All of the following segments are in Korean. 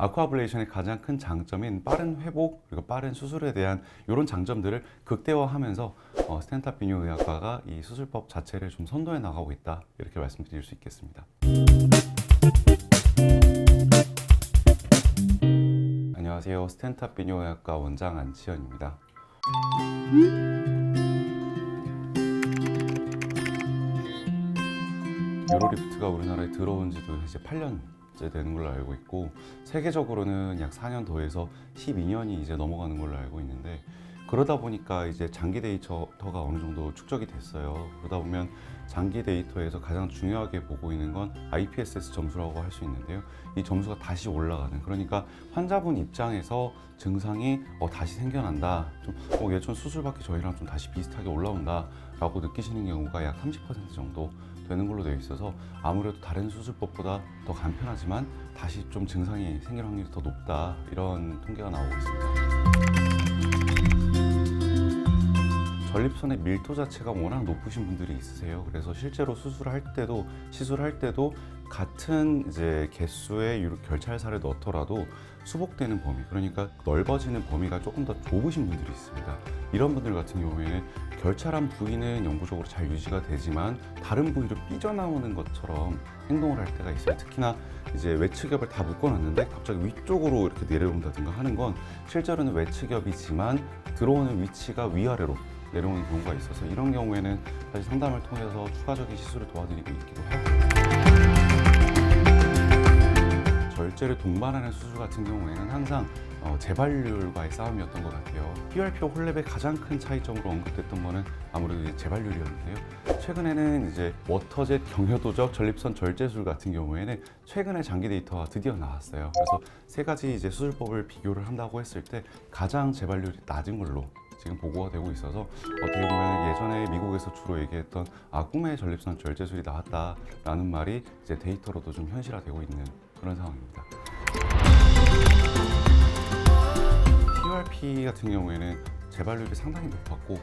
아쿠아블레이션의 가장 큰 장점인 빠른 회복 그리고 빠른 수술에 대한 이런 장점들을 극대화하면서 스탠탑 비뇨의학과가 이 수술법 자체를 좀 선도해 나가고 있다, 이렇게 말씀드릴 수 있겠습니다. 안녕하세요. 스탠탑 비뇨의학과 원장 안치현입니다. 유로리프트가 우리나라에 들어온 지도 이제 8년째 되는 걸로 알고 있고, 세계적으로는 약 4년 더해서 12년이 이제 넘어가는 걸로 알고 있는데, 그러다 보니까 이제 장기 데이터가 어느 정도 축적이 됐어요. 그러다 보면 장기 데이터에서 가장 중요하게 보고 있는 건 IPSS 점수라고 할 수 있는데요. 이 점수가 다시 올라가는, 그러니까 환자분 입장에서 증상이 다시 생겨난다, 좀 예전 수술 받기 전이랑 좀 다시 비슷하게 올라온다 라고 느끼시는 경우가 약 30% 정도 되는 걸로 되어 있어서, 아무래도 다른 수술법보다 더 간편하지만 다시 좀 증상이 생길 확률이 더 높다, 이런 통계가 나오고 있습니다. 전립선의 밀도 자체가 워낙 높으신 분들이 있으세요. 그래서 실제로 수술할 때도 시술할 때도 같은 이제 개수의 결찰사를 넣더라도 수복되는 범위, 그러니까 넓어지는 범위가 조금 더 좁으신 분들이 있습니다. 이런 분들 같은 경우에는 결찰한 부위는 영구적으로 잘 유지가 되지만 다른 부위로 삐져나오는 것처럼 행동을 할 때가 있어요. 특히나 이제 외측엽을 다 묶어놨는데 갑자기 위쪽으로 이렇게 내려온다든가 하는 건 실제로는 외측엽이지만 들어오는 위치가 위아래로 내려오는 경우가 있어서, 이런 경우에는 사실 상담을 통해서 추가적인 시술을 도와드리고 있기도 하고, 절제를 동반하는 수술 같은 경우에는 항상 재발률과의 싸움이었던 것 같아요. PRP와 홀랩의 가장 큰 차이점으로 언급됐던 거는 아무래도 이제 재발률이었는데요. 최근에는 이제 워터젯 경여도적 전립선 절제술 같은 경우에는 최근에 장기 데이터가 드디어 나왔어요. 그래서 세 가지 이제 수술법을 비교를 한다고 했을 때 가장 재발률이 낮은 걸로 지금 보고가 되고 있어서, 어떻게 보면 예전에 미국에서 주로 얘기했던 꿈의 전립선 절제술이 나왔다라는 말이 이제 데이터로도 좀 현실화되고 있는 그런 상황입니다. TURP 같은 경우에는 재발률이 상당히 높았고,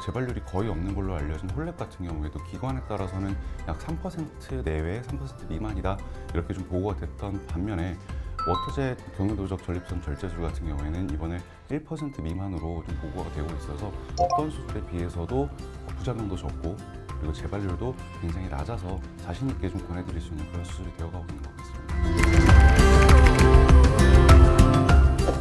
재발률이 거의 없는 걸로 알려진 홀랩 같은 경우에도 기관에 따라서는 약 3% 내외, 3% 미만이다, 이렇게 좀 보고가 됐던 반면에 워터젯 경여도적 전립선 절제술 같은 경우에는 이번에 1% 미만으로 좀 보고가 되고 있어서 어떤 수술에 비해서도 부작용도 적고 그리고 재발률도 굉장히 낮아서 자신 있게 좀 권해드릴 수 있는 그런 수술이 되어가고 있는 것 같습니다.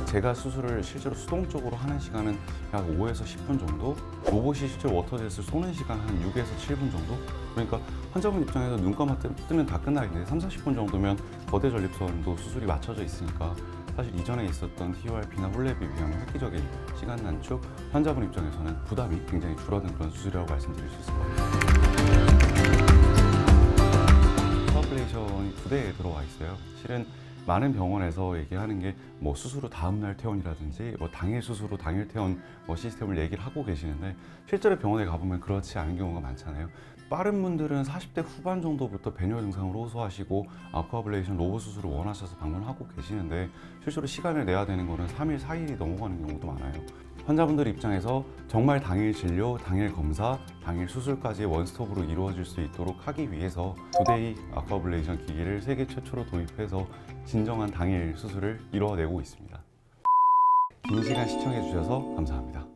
제가 수술을 실제로 수동적으로 하는 시간은 약 5에서 10분 정도, 로봇이 실제로 워터젯을 쏘는 시간 한 6에서 7분 정도, 그러니까 환자분 입장에서 눈 감아 뜨면 다 끝나겠는데 30-40분 정도면 거대 전립선도 수술이 맞춰져 있으니까 사실 이전에 있었던 TURP나 홀랩에 비하면 획기적인 시간 단축, 환자분 입장에서는 부담이 굉장히 줄어든 그런 수술이라고 말씀드릴 수 있을 것 같아요. 아쿠아블레이션이 2대에 들어와 있어요. 실은 많은 병원에서 얘기하는 게 수술 후 다음날 퇴원이라든지 당일 수술 후 당일 퇴원 시스템을 얘기를 하고 계시는데, 실제로 병원에 가보면 그렇지 않은 경우가 많잖아요. 빠른 분들은 40대 후반 정도부터 배뇨 증상을 호소하시고 아쿠아블레이션 로봇 수술을 원하셔서 방문하고 계시는데, 실제로 시간을 내야 되는 거는 3일, 4일이 넘어가는 경우도 많아요. 환자분들 입장에서 정말 당일 진료, 당일 검사, 당일 수술까지 원스톱으로 이루어질 수 있도록 하기 위해서 2데이 아쿠아블레이션 기기를 세계 최초로 도입해서 진정한 당일 수술을 이루어내고 있습니다. 긴 시간 시청해 주셔서 감사합니다.